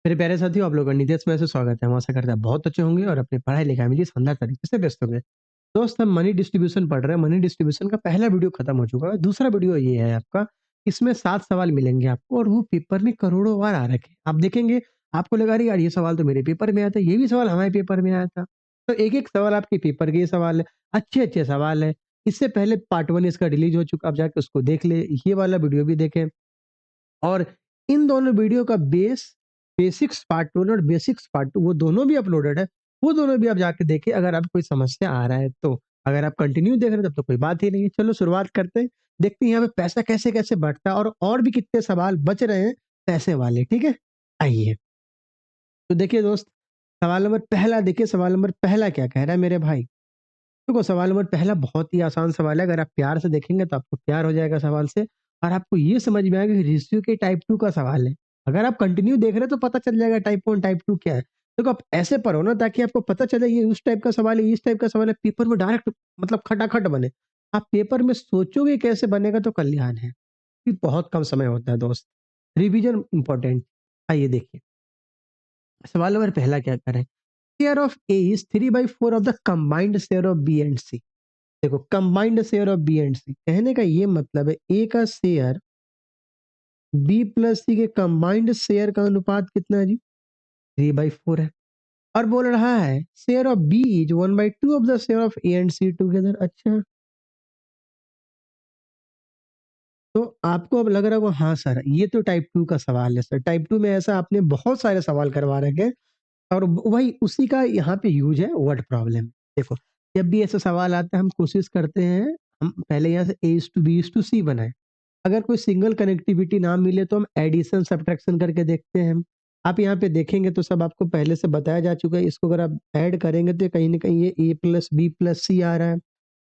मेरे प्यारे साथियों, आप लोगों का नितेश में से स्वागत है। हम आशा करते हैं बहुत अच्छे होंगे और अपनी पढ़ाई-लिखाई में जी शानदार तरीके से व्यस्त होंगे। दोस्त, हम मनी डिस्ट्रीब्यूशन पढ़ रहे हैं। मनी डिस्ट्रीब्यूशन का पहला वीडियो खत्म हो चुका है। दूसरा वीडियो ये है आपका, इसमें 7 सवाल मिलेंगे आपको और वो पेपर में करोड़ों बार आ रखे हैं। आप देखेंगे, आपको लगा अरे यार ये सवाल तो मेरे पेपर में आया था, ये भी सवाल हमारे पेपर में आया था। तो एक-एक सवाल आपके पेपर के ही सवाल है, अच्छे-अच्छे सवाल है। इससे पहले पार्ट 1 इसका रिलीज़ हो चुका, आप जाके उसको देख लें, ये वाला वीडियो भी देखें। और इन दोनों वीडियो का बेसिक्स पार्ट 1 और बेसिक्स पार्ट 2 वो दोनों भी अपलोडेड है। वो दोनों भी आप जाके देखिए अगर आपको कोई समस्या आ रहा है तो। अगर आप कंटिन्यू देख रहे हैं तब तो कोई बात ही नहीं है। चलो शुरुआत करते हैं। देखते हैं यहाँ पे पैसा कैसे-कैसे बढ़ता है और भी कितने सवाल बच रहे हैं पैसे वाले, ठीक है? आइए। तो देखिए दोस्त, सवाल नंबर पहला देखिए, सवाल नंबर पहला क्या कह रहा है मेरे भाई? देखो, सवाल नंबर पहला बहुत ही आसान सवाल है। अगर आप प्यार से देखेंगे तो आपको प्यार हो जाएगा सवाल से और आपको ये समझ में आएगा कि रेशियो के टाइप 2 का सवाल है। अगर आप कंटिन्यू देख रहे हैं तो पता चल जाएगा टाइप 1 टाइप 2 क्या है। देखो, आप ऐसे पढ़ो ना ताकि आपको पता चले ये उस टाइप का सवाल है, इस टाइप का सवाल है, पेपर में डायरेक्ट मतलब खटाखट बने। आप पेपर में सोचोगे कैसे बनेगा तो कल्याण है। ये बहुत कम समय होता है दोस्त। Revision important. आइए देखिए, सवाल नंबर पहला क्या कह रहे हैं? Share of A is 3/4 of the combined share of B and C. देखो, combined share of B and C कहने का ये मतलब है ए का शेयर बी प्लस सी के कंबाइंड शेयर का अनुपात कितना है जी? 3/4 है। और बोल रहा है share of B is 1/2 of the share of A and C together. अच्छा, तो आपको अब लग रहा होगा हाँ सर, ये तो टाइप 2 का सवाल है सर। टाइप 2 में ऐसा आपने बहुत सारे सवाल करवा रखे हैं और वही उसी का यहाँ पे यूज है वर्ड प्रॉब्लम। देखो, जब भी ऐसा सवाल आता है हम कोशिश करते हैं हम पहले यहाँ से A is to B is to C बनाए। अगर कोई सिंगल कनेक्टिविटी ना मिले तो हम एडिशन सब्ट्रैक्शन करके देखते हैं हम। आप यहाँ पे देखेंगे तो सब आपको पहले से बताया जा चुका है। इसको अगर आप ऐड करेंगे तो कहीं न कहीं ये ए प्लस बी प्लस सी आ रहा है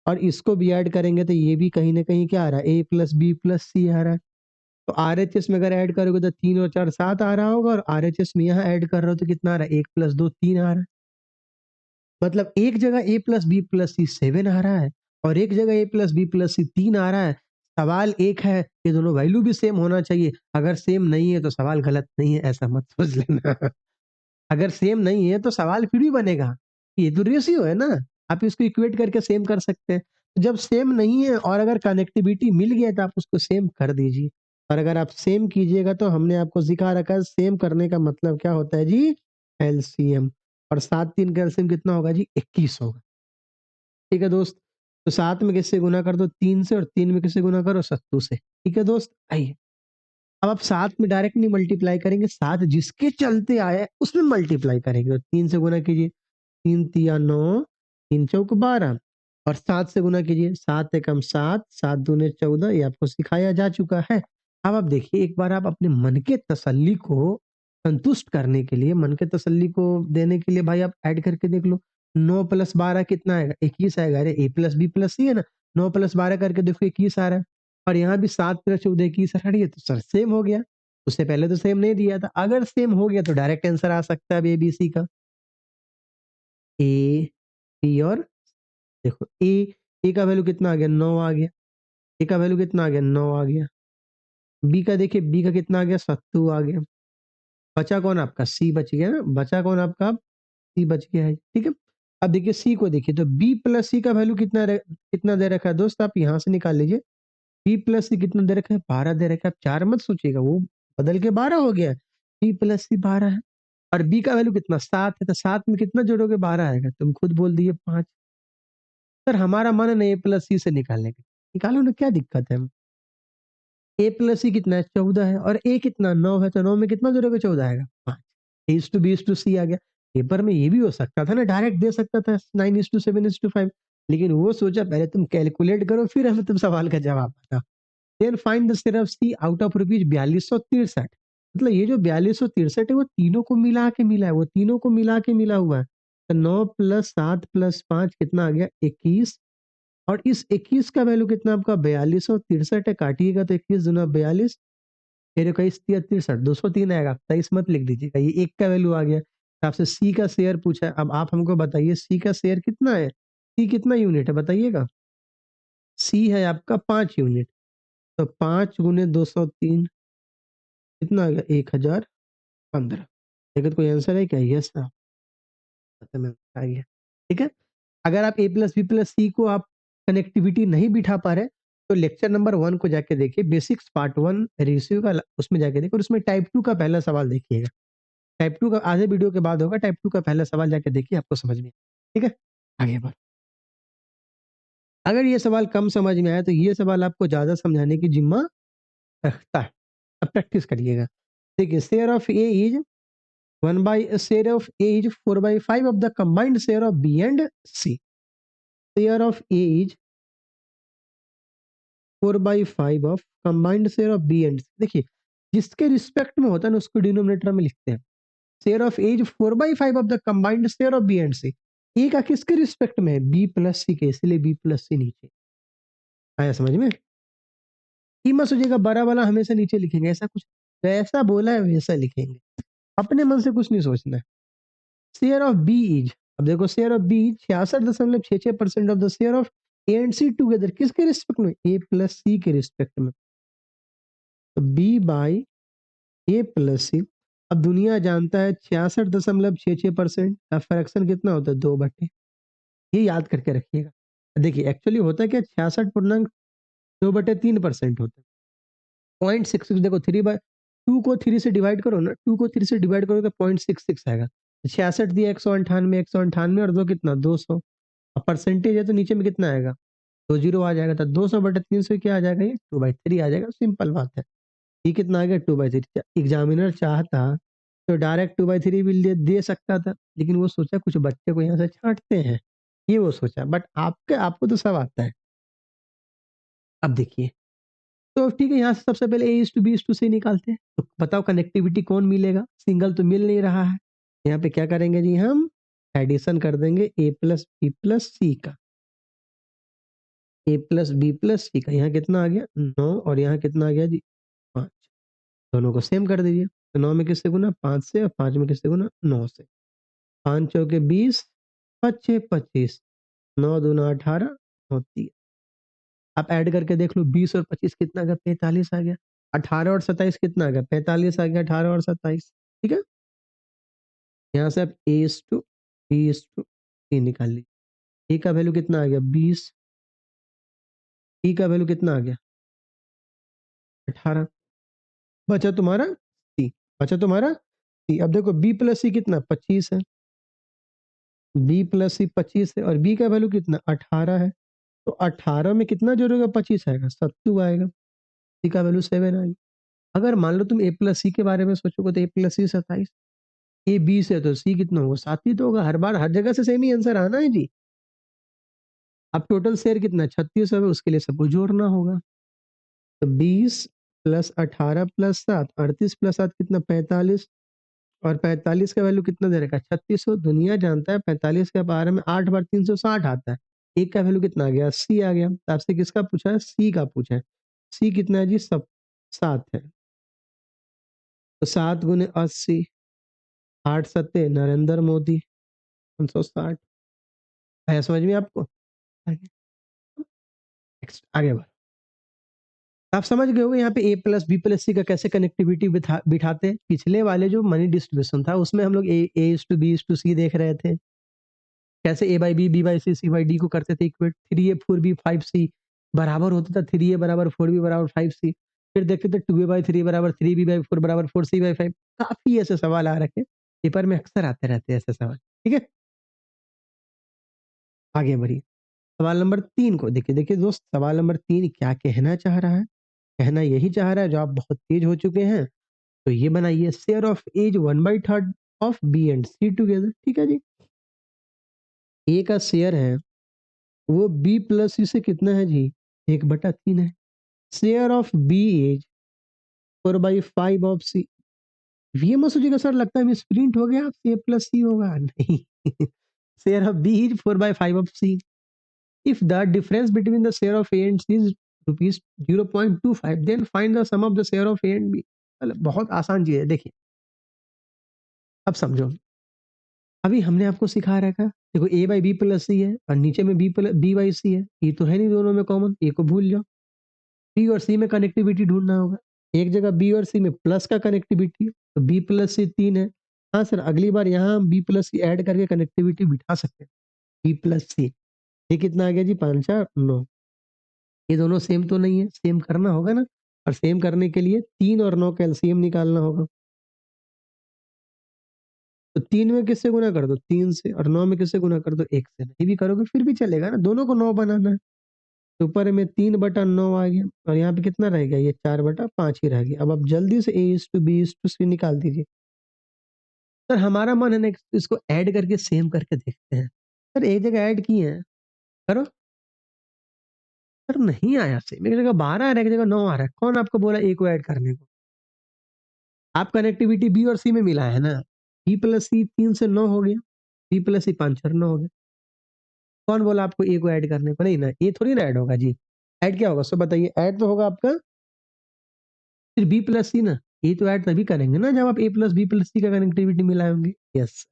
और इसको भी ऐड करेंगे तो ये भी कहीं न कहीं क्या आ रहा है? ए प्लस बी प्लस सी आ रहा है। तो आरएचएस में अगर ऐड करोगे तो 3 और 4 7 आ रहा होगा और आरएचएस में यहाँ ऐड कर रहे हो तो कितना आ रहा है? 1 प्लस 2 3 आ रहा है। मतलब एक जगह ए प्लस बी प्लस सी 7 आ रहा है और एक जगह ए प्लस बी प्लस सी 3 आ रहा है। सवाल एक है, ये दोनों वैल्यू भी सेम होना चाहिए। अगर सेम नहीं है तो सवाल गलत नहीं है, ऐसा मत सोच लेना। अगर सेम नहीं है तो सवाल फिर भी बनेगा। ये तो रेशियो है ना, आप इसको इक्वेट करके सेम कर सकते हैं। तो जब सेम नहीं है और अगर कनेक्टिविटी मिल गया तो आप उसको सेम कर दीजिए। और अगर आप सेम कीजिएगा तो हमने आपको सिखा रखा है सेम करने का मतलब क्या होता है जी? एलसीएम। और 7 3 का एलसीएम कितना होगा जी? 21 होगा। ठीक है दोस्त? तो 7 में किससे गुना कर दो? 3 से और 3 में किससे गुना करो? 7 से। ठीक है दोस्त? आइए। अब आप 7 में डायरेक्ट नहीं मल्टीप्लाई करेंगे, 7 जिसके चलते आया है उसमें मल्टीप्लाई करेंगे। तो 3 से गुना कीजिए, 3 तिया 9, 3 चौक 12 और 7 से गुना कीजिए, 7 एकम 7, 7 दूने 14। ये आपको सिखाया जा चुका है। अब आप देखिए, एक बार आप अपने मन के तसल्ली को संतुष्ट करने के लिए, मन के तसल्ली को देने के लिए भाई आप ऐड करके देख लो। 9 प्लस 12 कितना आएगा? 21 आएगा। अरे ए प्लस बी प्लस सी है ना, 9 प्लस 12 करके देखो 21 आ रहा है। और यहाँ भी 7 प्लस 14 21 आ रहा है। ये तो सर सेम हो गया। उससे पहले तो सेम नहीं दिया था। अगर सेम हो गया तो डायरेक्ट आंसर आ सकता है अब एबीसी का। ए, बी और देखो ए का वैल्यू कितना आ गया? 9 आ गया। ए का वैल्यू कितना आ गया? 9 आ गया। बी का देखिए, बी का कितना आ गया? 7 आ गया। बचा कौन आपका? सी बच गया ना, बचा कौन आपका? सी बच गया है, ठीक है? अब देखिए सी को देखिए, तो बी प्लस सी का वैल्यू कितना दे रखा है दोस्त? आप यहाँ से निकाल लीजिए। बी प्लस सी कितना दे रखा है? 12 दे रखा है। आप 4 मत सोचिएगा, वो बदल के 12 हो गया है। बी प्लस सी 12 है और बी का वैल्यू कितना? 7 है। तो 7 में कितना जोड़ोगे? 12 आएगा। तुम खुद बोल दिए 5। सर हमारा मन है ना ए प्लस सी से निकालने का। निकालो ना, क्या दिक्कत है? ए प्लस सी कितना है? 14 है और ए कितना? 9 है। तो 9 में कितना जोड़ोगे? 14 आएगा। 5। A is to B is to C आ गया। पेपर में ये भी हो सकता था ना, डायरेक्ट दे सकता था 9:7:5। लेकिन वो सोचा पहले तुम कैलकुलेट करो फिर हमें तुम सवाल का जवाब बताओ। Then find the share of C out of rupees 4263। मतलब ये जो 4263 है वो तीनों को मिला के मिला है, वो तीनों को मिला के मिला हुआ है। तो 9 प्लस 7 प्लस 5 कितना आ गया? 21। और इस 21 का वैल्यू कितना आपका? 4263 है। काटिएगा तो 21 दूना 42, फिर 21 तिया 63, 203 आएगा। 23 मत लिख दीजिएगा, ये 1 का वैल्यू आ गया। आपसे सी का शेयर पूछा है, अब आप हमको बताइए सी का शेयर कितना है? सी कितना यूनिट है बताइएगा? सी है आपका 5 यूनिट। तो 5 गुने 203 कितना आ गया? 1015। देखो तो कोई आंसर है क्या? Yes sir. मतलब में आ गया। ठीक है? अगर आप ए प्लस बी प्लस सी को आप कनेक्टिविटी नहीं बिठा पा रहे, तो लेक्चर नंबर 1 को जाके देखिए, बेसिक्स पार्ट 1 रेशियो का उसमें जाके देखिए और उसमें टाइप 2 का पहला सवाल देखिएगा। टाइप 2 का आधे वीडियो के बाद होगा, टाइप 2 का पहला सवाल जाके देखिए, आपको समझ में ठीक है? आगे बढ़ो। अगर ये सवाल कम समझ में आया, तो ये सवाल आपको ज़्यादा समझाने की ज़िम्मा रखता है। अब प्रैक्टिस करिएगा। देखिए, share of A is 1 by share of A is 4/5 of the combined share of B and C. Share of A is 4/5 of combined share of B and C. देखिए, जिसके रिस्पेक्ट में होता है ना, उसको डिनोमिनेटर में लिखते हैं। Share of A is 4/5 of the combined share of B and C. A का किसके रिस्पेक्ट में है? बी प्लस सी के, इसलिए बी प्लस सी नीचे। आया समझ में? ये मत सोचिएगा बड़ा वाला हमेशा नीचे लिखेंगे, ऐसा कुछ जैसा बोला है वैसा लिखेंगे। अपने मन से कुछ नहीं सोचना है। शेयर ऑफ बी इज, अब देखो share of B 66.66% of the share of A and C together, किसके रिस्पेक्ट में? ए प्लस सी के रिस्पेक्ट में। तो B by A plus C. अब दुनिया जानता है 66.66% का फ्रैक्शन कितना होता है? 2/, ये याद करके रखिएगा। देखिए एक्चुअली होता है क्या, 66.2/3% होता है। 0.66 देखो, 3/2 को 3 से डिवाइड करो ना, 2 को 3 से डिवाइड करो तो 0.66 आएगा। 66 दिया 198, 198 और 2 कितना? 200। अब परसेंटेज है तो नीचे में कितना आएगा? 2 जीरो आ जाएगा, तो 200/300 क्या आ जाएगा? ये 2/3 आ जाएगा। सिंपल बात है। ये कितना आ गया? 2/3। एग्जामिनर चाहता तो डायरेक्ट 2/3 भी दे सकता था, लेकिन वो सोचा कुछ बच्चे को यहाँ से छांटते हैं, ये वो सोचा। बट आपको तो सब आता है। अब देखिए, तो ठीक है, यहाँ से सबसे पहले A is to B is to C निकालते हैं। तो बताओ कनेक्टिविटी कौन मिलेगा? सिंगल तो मिल नहीं रहा है। यहाँ पे क्या करेंगे जी, हम एडिशन कर देंगे ए प्लस बी प्लस सी का। ए प्लस बी प्लस सी का यहाँ कितना आ गया? 9 और यहाँ कितना आ गया जी? 5। दोनों को सेम कर दीजिए। तो 9 में किससे गुना? 5 से, और 5 में किससे गुना? 9 से। 5 चौके 20, 5 छः 25, 9 दूना 18, 9 3। आप ऐड करके देख लो, 20 और 25 कितना आ गया? 45 आ गया। 18 और 27 कितना आ गया? 45 आ गया। 18 और 27, ठीक है? यहाँ से आप A is to B is to C निकाल लीजिए। ए का वैल्यू कितना आ गया? 20। बी का वैल्यू कितना आ गया? 18। बचा तुम्हारा सी। बचा तुम्हारा सी। अब देखो बी प्लस सी कितना? 25 है। बी प्लस सी 25 है, और बी का वैल्यू कितना? 18 है। तो 18 में कितना जोड़ेगा? 25 आएगा, 27 आएगा। सी का वैल्यू 7 आएगा। अगर मान लो तुम ए प्लस सी के बारे में सोचोगे, तो ए प्लस सी 27, ए 20 है तो सी कितना होगा? 7 ही तो होगा। हर बार हर जगह से सेम ही आंसर आना है जी। अब टोटल शेयर कितना? 36 है, उसके लिए सबको जोड़ना होगा। तो 20 प्लस 18 प्लस 7, 38 प्लस 7 कितना? 45। और 45 का वैल्यू कितना दे रखा है? 3600। दुनिया जानता है 45 के बारे में 8 बार 360 आता है। एक का वैल्यू कितना आ गया? 80 आ गया। तो आपसे किसका पूछा है? सी का पूछा है। सी कितना है जी? सब 7 है। तो 7 गुने 80, 8 सत्ते नरेंद्र मोदी, 560। आया समझ में आपको? आगे नेक्स्ट, आगे बढ़ो। आप समझ गए होंगे यहाँ पे ए प्लस बी प्लस सी का कैसे कनेक्टिविटी बिठाते हैं। पिछले वाले जो मनी डिस्ट्रीब्यूशन था, उसमें हम लोग A is to B is to C देख रहे थे। कैसे A by B, B by C by D को करते थे इक्वेट। 3a 4b 5c बराबर होता था 3a बराबर 4b बराबर 5c। फिर देखते थे 2a बाई 3 बराबर 3b बाई 4 बराबर 4c बाई 5। काफी ऐसे सवाल आ रखे, पेपर में अक्सर आते रहते हैं ऐसे सवाल। ठीक है, आगे बढ़िए। सवाल नंबर 3 को देखिए। देखिए दोस्त, सवाल नंबर 3 क्या कहना चाह रहा है? कहना यही चाह रहा है, जो आप बहुत तेज हो चुके हैं, तो ये बनाइए, share of A's 1/3 of B and C together. ठीक है जी। ए का शेयर है वो बी प्लस सी से कितना है जी? 1/3 है। Share of B is 4/5 of C. ये मत सोचिएगा सर लगता है मिसप्रिंट हो गया, सी प्लस सी होगा, नहीं। Share of B is 4/5 of C. If the difference between the share of A and C is rupees 0.25, then find the sum of the share of A and B. बहुत आसान चीज है। देखिए, अब समझो। अभी हमने आपको सिखा रखा, देखो ए बाई बी प्लस सी है, और नीचे में बी बाई सी है। ये तो है नहीं दोनों में कॉमन, ए को भूल जाओ। बी और सी में कनेक्टिविटी ढूंढना होगा। एक जगह बी और सी में प्लस का कनेक्टिविटी है, तो बी प्लस सी 3 है। हाँ सर, अगली बार यहाँ हम बी प्लस सी ऐड करके कनेक्टिविटी बिठा सकते हैं। बी प्लस सी, ये कितना आ गया जी? 5 4 9। ये दोनों सेम तो नहीं है, सेम करना होगा ना, और सेम करने के लिए 3 और 9 का एलसीएम निकालना होगा। तो 3 में किससे गुणा कर दो? 3 से, और 9 में किससे गुणा कर दो? 1 से। नहीं भी करोगे फिर भी चलेगा ना, दोनों को 9 बनाना है। तो ऊपर में 3/9 आ गया, और यहाँ पे कितना रह गया? ये 4/5 ही रह गया। अब आप जल्दी से A/B/C निकाल दीजिए। सर हमारा मन है ना इसको ऐड करके सेम करके देखते हैं। सर एक जगह ऐड किए हैं, करो। सर नहीं आया सेम, एक जगह 12 आ रहा है, एक जगह 9 आ रहा है। कौन आपको बोला A को ऐड करने को? आप कनेक्टिविटी बी और सी में मिला है ना। बी प्लस सी 3 से 9 हो गया, बी प्लस सी 5 4 9 हो गया। कौन बोला आपको ए को ऐड करने को? नहीं ना, ये थोड़ी ना ऐड होगा जी। ऐड क्या होगा सो बताइए? ऐड तो होगा आपका फिर बी प्लस सी ना। ये तो ऐड तभी करेंगे ना जब आप ए प्लस बी प्लस सी का कनेक्टिविटी मिलाए होंगे। यस,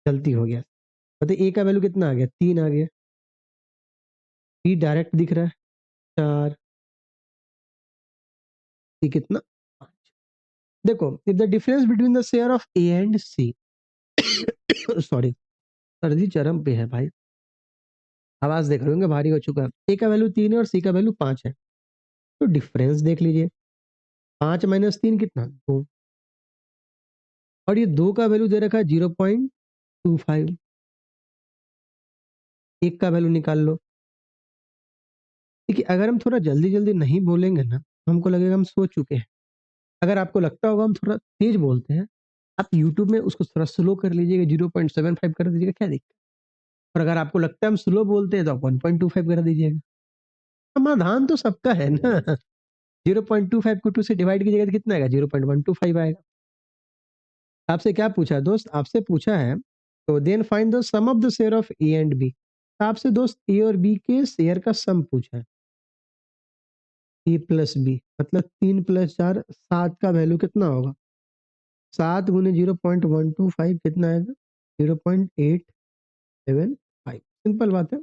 गलती हो गया। बताइए ए का वैल्यू कितना आ गया? 3 आ गया। बी डायरेक्ट दिख रहा है 4, सी कितना? 5। देखो, if the difference between the share of A and C sorry, सर्दी चरम पे है भाई। आवाज देख रहे होंगे भारी हो चुका है। ए का वैल्यू 3 है और सी का वैल्यू 5 है, तो डिफरेंस देख लीजिए। 5 माइनस 3 कितना? 2। और ये 2 का वैल्यू दे रखा है 0.25। एक का वैल्यू निकाल लो। देखिए, अगर हम थोड़ा जल्दी-जल्दी नहीं बोलेंगे ना, तो हमको लगेगा हम सो चुके हैं। अगर आपको लगता होगा हम थोड़ा तेज़ बोलते हैं, आप यूट्यूब में उसको थोड़ा स्लो कर लीजिएगा, 0.75 कर दीजिएगा, क्या दिक्कत है? और अगर आपको लगता है हम स्लो बोलते हैं, तो आप 1.25 कर दीजिएगा। समाधान तो सबका है ना। 0.25 को 2 से डिवाइड कीजिएगा तो कितना आएगा? 0.125 आएगा। आपसे क्या पूछा है दोस्त? आपसे पूछा है, तो then find the sum of the share of A and B. आपसे दोस्त ए और बी के शेयर का सम पूछा है। ए प्लस बी मतलब 3 प्लस 4 7 का वैल्यू कितना होगा? 7 गुने 0.125 कितना आएगा? 0.875। सिंपल बात है।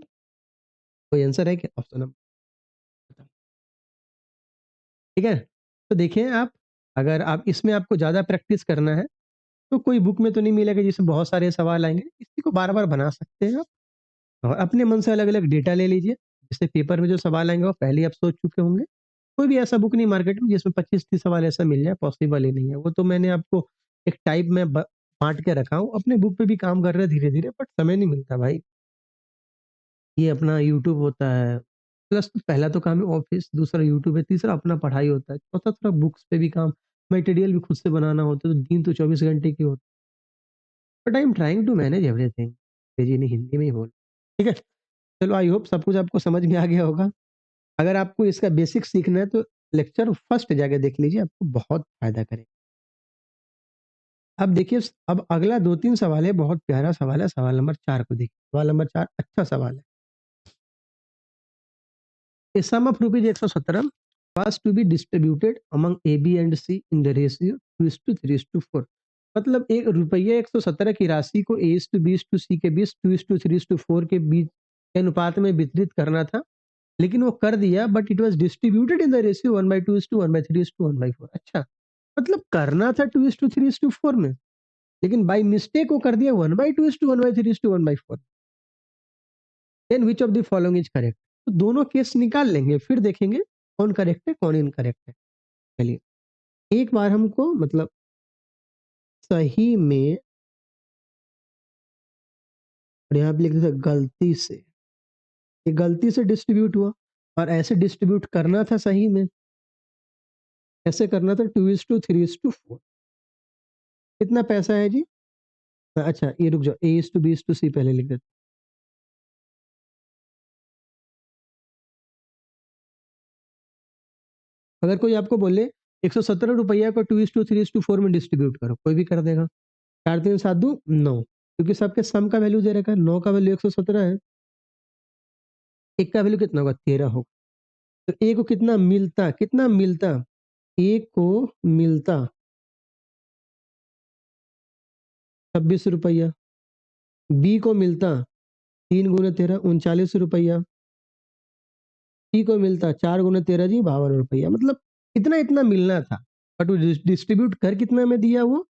कोई आंसर है क्या? ऑप्शन नंबर, ठीक है? तो देखिए आप, अगर आप इसमें आपको ज़्यादा प्रैक्टिस करना है, तो कोई बुक में तो नहीं मिलेगा जिसमें बहुत सारे सवाल आएँगे। इसी को बार-बार बना सकते हैं आप, और अपने मन से अलग-अलग डेटा ले लीजिए। जैसे पेपर में जो सवाल आएँगे वो पहले ही आप सोच चुके होंगे। कोई भी ऐसा बुक नहीं मार्केट में जिसमें 25-30 सवाल ऐसा मिल जाए, पॉसिबल ही नहीं है। वो तो मैंने आपको एक टाइप में बाँट के रखा हूँ। अपने बुक पे भी काम कर रहे हैं धीरे-धीरे, बट समय नहीं मिलता भाई। ये अपना यूट्यूब होता है, प्लस पहला तो काम है ऑफ़िस, दूसरा यूट्यूब है, तीसरा अपना पढ़ाई होता है, चौथा थोड़ा बुक्स पे भी काम, मटेरियल भी खुद से बनाना होता है, तो दिन तो 24 घंटे की होती है। But I am trying to manage everything. अंग्रेजी नहीं, हिंदी में ही बोल, ठीक है? चलो, आई होप सब कुछ आपको समझ में आ गया होगा। अगर आपको इसका बेसिक सीखना है तो लेक्चर फर्स्ट जाके देख लीजिए, आपको बहुत फ़ायदा करेगा। अब देखिए, अब अगला 2-3 सवाल है, बहुत प्यारा सवाल है, सवाल नंबर 4 को देखिए। सवाल नंबर 4 अच्छा सवाल है। A sum of rupees 117 was to be distributed among A, B and C in the ratio 2:3:4। मतलब एक रुपया 117 की राशि को A:B:C के बीच 2:3:4 के बीच के अनुपात में वितरित करना था, लेकिन वो कर दिया, but it was distributed in the ratio 1/2:1/3:1/4। अच्छा, मतलब करना था 2:3:4 में, लेकिन बाय मिस्टेक वो कर दिया 1/2:1/3:1/4। Then which of the following is correct? तो दोनों केस निकाल लेंगे, फिर देखेंगे कौन करेक्ट है, कौन इनकरेक्ट है। चलिए, एक बार हमको मतलब सही में, और यहाँ पे लिख देते गलती से, ये गलती से डिस्ट्रीब्यूट हुआ, और ऐसे डिस्ट्रीब्यूट करना था सही में, ऐसे करना था 2:3:4। कितना पैसा है जी? अच्छा, ये रुक जाओ, A:B:C पहले लिख देते। अगर कोई आपको बोले 117 रुपया को 2:3:4 में डिस्ट्रीब्यूट करो, कोई भी कर देगा। 4 3 7 2 9, क्योंकि सबके सम का वैल्यू दे रखा है। 9 का वैल्यू 117 है, 1 का वैल्यू कितना होगा? 13 होगा। तो ए को कितना मिलता? कितना मिलता? ए को मिलता 26 रुपया, बी को मिलता 3 गुने 13 39 रुपया, सी को मिलता 4 गुने 13 जी 52 रुपया। मतलब इतना-इतना मिलना था, बट वो डिस्ट्रीब्यूट कर कितना में दिया वो?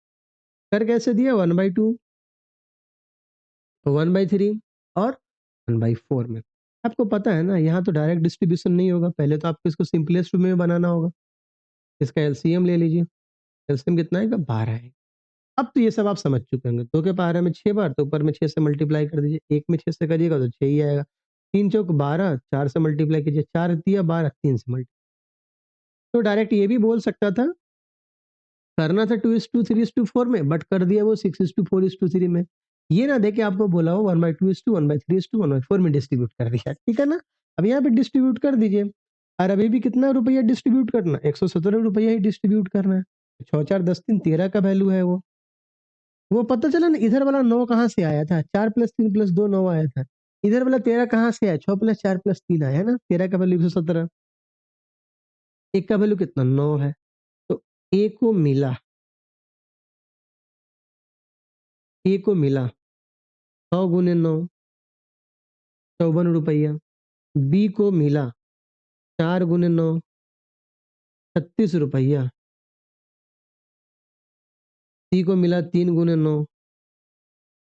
कर कैसे दिया 1/2, 1/3 और 1/4 में। आपको पता है ना यहाँ तो डायरेक्ट डिस्ट्रीब्यूशन नहीं होगा, पहले तो आपको इसको सिंपलेस्ट में बनाना होगा। इसका एलसीएम ले लीजिए, एलसीएम कितना आएगा 12 है। अब तो ये सब आप समझ चुके होंगे, 2 के पावर में 6 बार तो ऊपर में 6 से मल्टीप्लाई कर दीजिए, 1 में 6 से करिएगा तो 6 ही आएगा। 3 चौक 12, 4 से मल्टीप्लाई कीजिए, 4 तिया 12, 3 से मल्टी तो डायरेक्ट ये भी बोल सकता था, करना था 2:3:4 में, बट कर दिया वो 6:4:3 में। ये ना देके आपको बोला हो 1/2:1/3 1/4 में डिस्ट्रीब्यूट कर दिया, ठीक है ना? अब यहाँ पे डिस्ट्रीब्यूट कर दीजिए और अभी भी कितना रुपया डिस्ट्रीब्यूट करना है? 117 रुपया ही डिस्ट्रीब्यूट करना है। 6 4 10 3 13 का वैल्यू है वो। वो पता चला ना इधर वाला 9 कहाँ से आया था? 4 + 3 + 2 9 आया था। इधर वाला 13 कहाँ से आया? 6 + 4 + 3 आया है ना? 13 का वैल्यू 117, 1 का वैल्यू कितना 9 है। तो ए को मिला, ए को मिला 100 × 9 54 रुपया। बी को मिला 4 × 9 36 रुपया। सी को मिला 3 × 9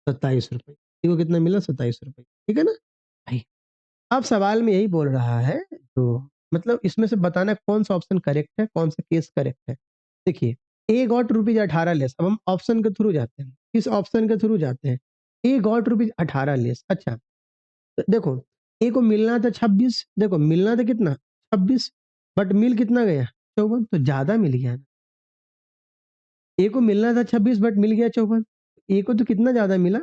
27 रुपये। सी को कितना मिला 27 रुपये, ठीक है ना? भाई अब सवाल में यही बोल रहा है, तो मतलब इसमें से बताना कौन सा ऑप्शन करेक्ट है, कौन सा केस करेक्ट है। देखिए, ए गॉट रुपीज 18 लेस। अब हम ऑप्शन के थ्रू जाते हैं, किस ऑप्शन के थ्रू जाते हैं? ए गॉट रुपीज 18 लेस। अच्छा, तो देखो ए को मिलना था 26, देखो मिलना था कितना 26, बट मिल कितना गया 54, तो ज्यादा मिल गया। ए को मिलना था 26 बट मिल गया 54, ए को तो कितना ज्यादा मिला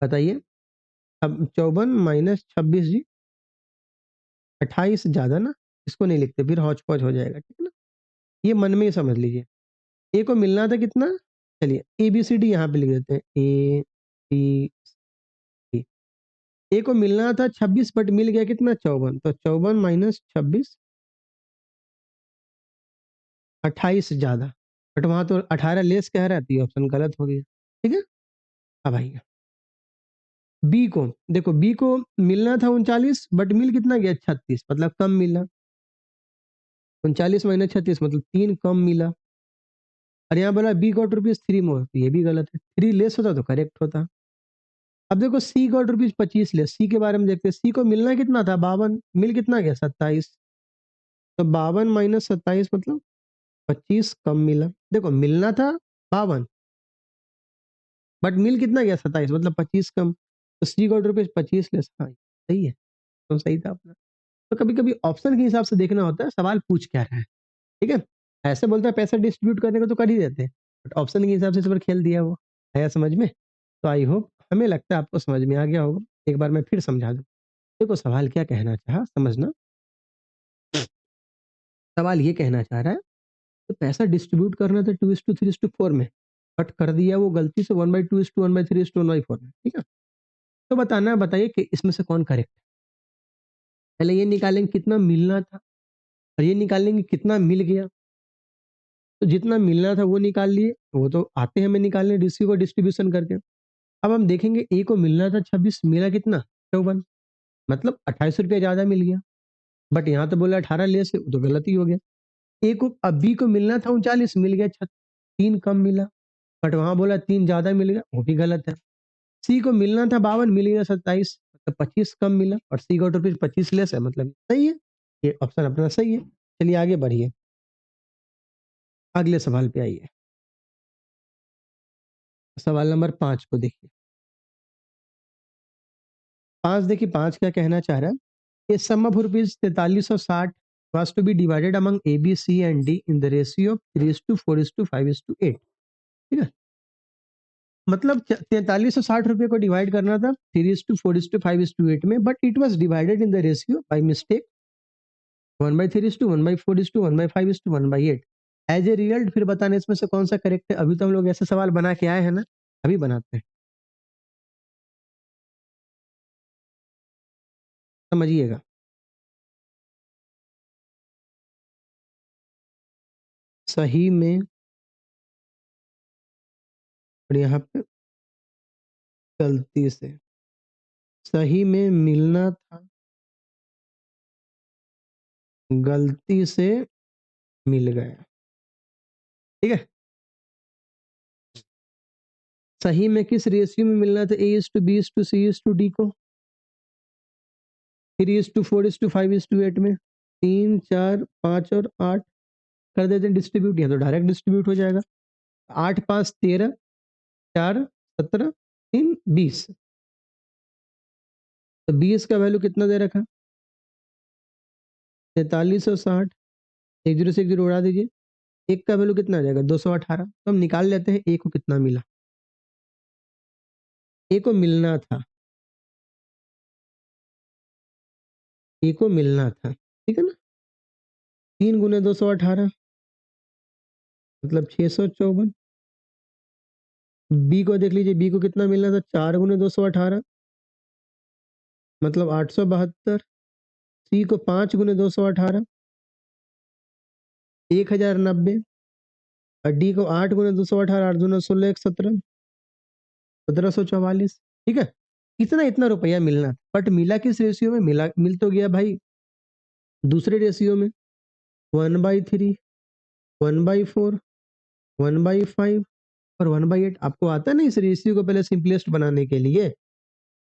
बताइए? अब 54 माइनस 26 जी 28 ज्यादा ना, इसको नहीं लिखते फिर हौच पौच हो जाएगा, ठीक है ना? ये मन में ही समझ लीजिए। ए को मिलना था कितना, चलिए ए बी सी डी यहाँ पे लिख देते हैं, ए बी सी। ए को मिलना था 26 बट मिल गया कितना 54, तो 54 माइनस 26 28 ज्यादा, बट वहां तो 18 लेस कह रहा है, तो ये ऑप्शन गलत हो गया, ठीक है? अब आइए बी को, देखो बी को मिलना था 39 बट मिल कितना गया 36, मतलब कम मिला। 39 माइनस 36 मतलब 3 कम मिला। और यहाँ बोला बी गॉट रुपीज 3 मोर, तो ये भी गलत है, 3 लेस होता तो करेक्ट होता। अब देखो सी गॉट रुपीज 25 लेस, सी के बारे में देखते हैं। सी को मिलना कितना था 52, मिल कितना गया 27, तो 52 माइनस 27 मतलब 25 कम मिला। देखो मिलना था 52 बट मिल कितना गया 27, मतलब 25 कम, तो सी गॉट रुपीज 25 लेस। हाँ सही है, तो सही था अपना। तो कभी कभी ऑप्शन के हिसाब से देखना होता है सवाल पूछ क्या रहा है, ठीक है? ऐसे बोलता है पैसा डिस्ट्रीब्यूट करने को तो कर ही देते हैं, बट ऑप्शन के हिसाब से इस बार खेल दिया वो। आया समझ में? तो आई होप, हमें लगता है आपको समझ में आ गया होगा। एक बार मैं फिर समझा दूं। देखो सवाल क्या कहना चाहा समझना। सवाल ये कहना चाह रहा है तो पैसा डिस्ट्रीब्यूट करना था 2:3:4 में, बट कर दिया वो गलती से 1/2 1/3 1/4 में, ठीक है? तो बताना है, बताइए कि इसमें से कौन करेक्ट है। पहले ये निकालेंगे कितना मिलना था और ये निकालेंगे कितना मिल गया। तो जितना मिलना था वो निकाल लिए, वो तो आते हैं हमें निकालने डीसी को डिस्ट्रीब्यूशन करके। अब हम देखेंगे ए को मिलना था 26, मिला कितना 54, मतलब 28 रुपया ज्यादा मिल गया। बट यहाँ तो बोला 18 ले से, तो गलत ही हो गया। ए को अब बी को मिलना था 39, मिल गया 3 कम मिला, बट वहां बोला 3 ज्यादा मिल गया, वो भी गलत है। सी को मिलना था 52, मिल गया 27, मतलब 25 कम मिला, और सी गॉट रुपीज 25 लेस है, मतलब सही है। ये ऑप्शन अपना सही है। चलिए आगे बढ़िए, अगले सवाल पे आइए। सवाल नंबर 5 को देखिए। 5 देखिए, 5 क्या कहना चाह रहा है? A sum of rupees 4360 was to be divided among A, B, C and D in the ratio of 3:4:5:8, ठीक है? मतलब 4360 रुपये को डिवाइड करना था 3:4:5:8 में, but it was divided in the ratio by mistake 1/3:1/4:1/5:1/8 as a result. फिर बताना इसमें से कौन सा करेक्ट है। अभी तो हम लोग ऐसे सवाल बना के आए हैं ना, अभी बनाते हैं, समझिएगा। सही में, और यहाँ पे गलती से, सही में मिलना था, गलती से मिल गया, ठीक है? सही में किस रेशियो में मिलना था A:B:C:D को? 3:4:5:8 में 3, 4, 5 और 8 कर देते हैं डिस्ट्रीब्यूट, या तो डायरेक्ट डिस्ट्रीब्यूट हो जाएगा। 8, 5, 13, 4, 17, 3, 20। तो 20 का वैल्यू कितना दे रखा? 43 और 60। एक जीरो से एक जीरो उड़ा दीजिए। एक का वैल्यू कितना आ जाएगा? 218। तो हम निकाल लेते हैं ए को कितना मिला। ए को मिलना था, ए को मिलना था, ठीक है ना। 3 गुने 218 मतलब 654। बी को देख लीजिए, बी को कितना मिलना था? 4 गुने 218 मतलब 872। सी को 5 गुने 218 1090। और डी को 8 गुने 218 8 दूना 16 1 17 1744। ठीक है, इतना इतना रुपया मिलना, बट मिला किस रेशियो में? मिल तो गया भाई दूसरे रेशियो में, 1/3, 1/4, 1/5 और 1/8। आपको आता है ना इस रेशियो को पहले सिंपलेस्ट बनाने के लिए?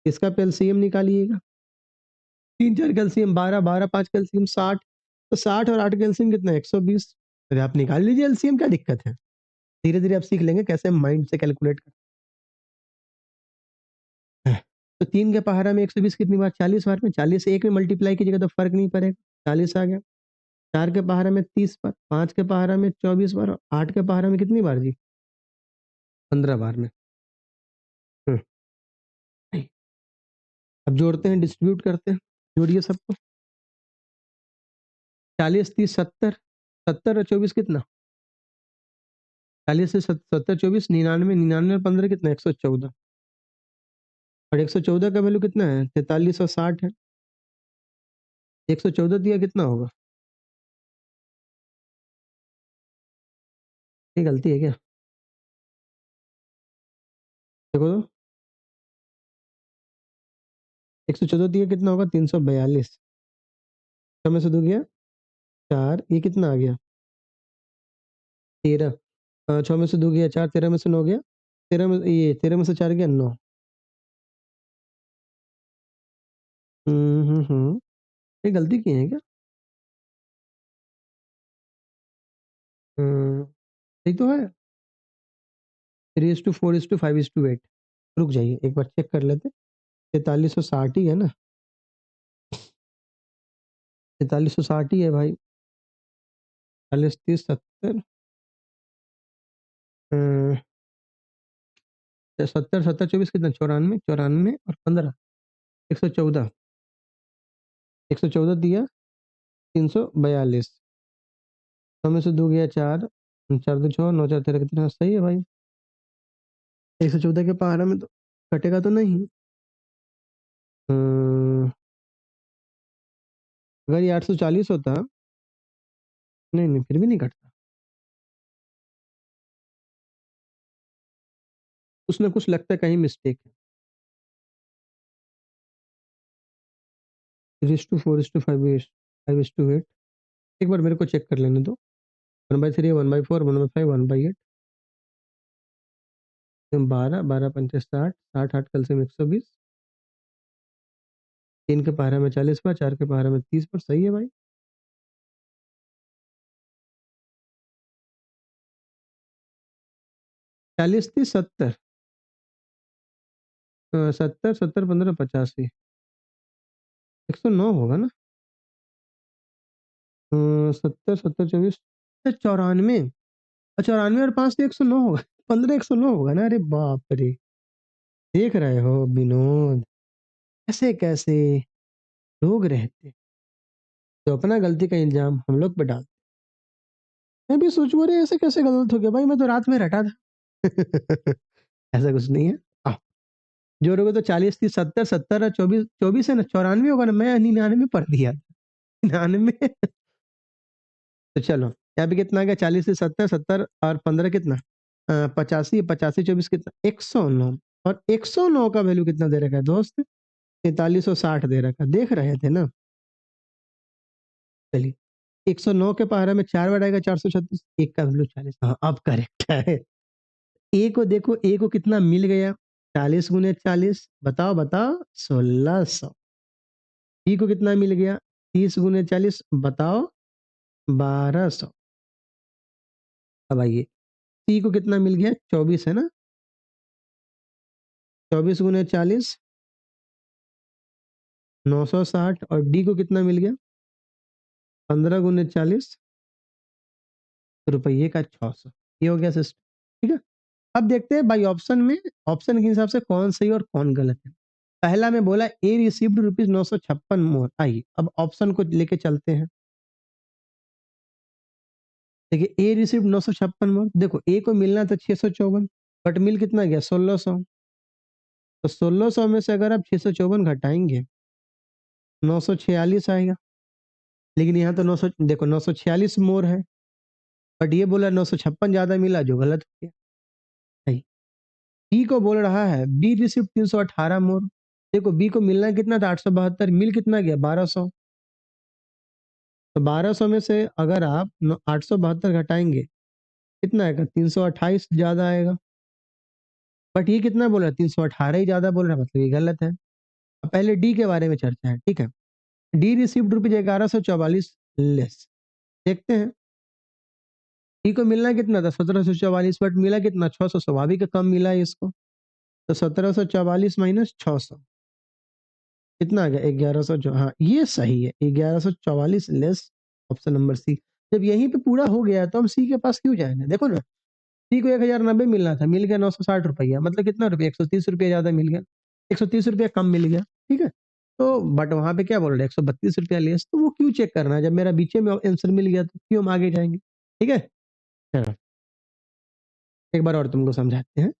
इसका एलसीएम निकालिएगा। 3 4 calcium 12, 12 5 calcium 60। तो 60 और 8 कैल्शियम कितना है? 120। अरे आप निकाल लीजिए एलसीएम, क्या दिक्कत है? धीरे धीरे आप सीख लेंगे कैसे माइंड से कैलकुलेट करते हैं। तो 3 के पहाड़ा में 120 कितनी बार? 40 बार में। 40 से 1 में मल्टीप्लाई कीजिएगा तो फर्क नहीं पड़ेगा, 40 आ गया। 4 के पहाड़ा में 30 बार, 5 के पहाड़ा में 24 बार और 8 के पहाड़ा में कितनी बार जी? 15 बार में। हम्म, अब जोड़ते हैं, डिस्ट्रीब्यूट करते हैं। जोड़िए सबको। 40 30 70, 70 और 24 कितना? 40 से 70 24 99, 99 और 15 कितना? 114। और 114 का वैल्यू कितना है? 43 और 60 है। 114 दिया कितना होगा? ये गलती है क्या? देखो तो, 114 दिया कितना होगा? 342। 6 में से 2 गया 4, ये कितना आ गया? 13। 6 में से 2 गया 4, 13 में से 9 गया, 13 में ये 13 में से 4 गया 9। ये गलती की है क्या? सही तो है। 3:4:5:8। रुक जाइए एक बार चेक कर लेते। 4360 ही है ना? 4360 ही है भाई। 40 30 70, 70 70 24 कितना? 94, 94 और 15 114। 114 दिया 342। 6 में से 2 गया 4, 4 2 6 9 4 13 कितना? सही है भाई। 114 के पहाड़ा में तो कटेगा तो नहीं। अगर ये 840 होता, नहीं नहीं फिर भी नहीं कटता। कुछ ना कुछ लगता है, कहीं मिस्टेक है। 3:4:5:8। एक बार मेरे को चेक कर लेने दो। 1/3 1/4 1/5 1/8। 12 12 पंचे 60, 60 8 कल से 120। 3 के पहाड़ा में 40 बार, 4 के पहाड़ा में 30 बार। सही है भाई। 40 30 70, 70 70 15 85। 109 होगा ना? 70 70 24 94। 94 और 5 तो 109 होगा। 15 109 होगा ना? अरे बाप रे, देख रहे हो विनोद, कैसे कैसे लोग रहते, तो अपना गलती का इल्जाम हम लोग पे डाल। मैं भी सोचू अरे ऐसे कैसे गलत हो गया भाई, मैं तो रात में रटा था। ऐसा कुछ नहीं है। आ, जोड़ोगे तो 40 30 70 70 और 24 24 है ना? 94 होगा ना? मैं 99 पढ़ दिया था। 99। तो चलो यहाँ पे कितना आ गया? 40 से 70 70 और 15 कितना? 85 85 24 कितना? 109। और 109 का वैल्यू कितना दे रखा है दोस्त? 4360 दे रखा है, देख रहे थे ना? चलिए, 109 के पहाड़ा में 4 बार आएगा 436, एक का वैल्यू 40। हाँ अब करेक्ट है। ए को देखो, ए को कितना मिल गया? 40 गुने 40, बताओ, बताओ, 1600। बी को कितना मिल गया? 30 गुने 40, बताओ, 1200। अब आइए, सी को कितना मिल गया? 24 है ना? 24 गुने 40, 960। और डी को कितना मिल गया? 15 गुने 40, रुपये का 600। ये हो गया सिस्टम, ठीक है। अब देखते हैं भाई ऑप्शन में, ऑप्शन के हिसाब से कौन सही और कौन गलत है। पहला में बोला ए रिसीव्ड रुपीज 956 मोर। आइए अब ऑप्शन को लेके चलते हैं। देखिए ए रिसीव्ड 956 मोर, देखो ए को मिलना था 654, बट मिल कितना गया? 1600। तो 1600 में से अगर आप 654 घटाएंगे, 946 आएगा। लेकिन यहाँ तो 900, देखो 946 मोर है, बट ये बोला 956 ज्यादा मिला, जो गलत हो गया। नहीं, बी को बोल रहा है बी रिसीव 318 मोर। देखो बी को मिलना कितना था? 872, मिल कितना गया? 1200। तो 1200 में से अगर आप 872 घटाएंगे, कितना आएगा? 328 ज्यादा आएगा। बट ये कितना बोल रहा है? 318 ही ज्यादा बोल रहा है, मतलब ये गलत है। अब पहले डी के बारे में चर्चा है, ठीक है। D received rupees 1144 less. देखते हैं, डी को मिलना कितना था? 1744, बट मिला कितना? 600। स्वाभाविक है कम मिला है इसको। तो 1744 माइनस 600 कितना आ गया? 1100। जो हाँ ये सही है, 1144 लेस, ऑप्शन नंबर सी। जब यहीं पे पूरा हो गया तो हम सी के पास क्यों जाएंगे? देखो ना, सी को 1090 मिलना था, मिल गया 960 रुपया, मतलब कितना रुपया? 130 रुपया ज्यादा मिल गया, 130 रुपया कम मिल गया, ठीक है। तो बट वहां पे क्या बोल रहे हैं? 132 रुपया लेस। तो वो क्यों चेक करना है? जब मेरा बीचे में आंसर मिल गया तो क्यों हम आगे जाएंगे? ठीक है, चलो एक बार और तुमको समझाते हैं।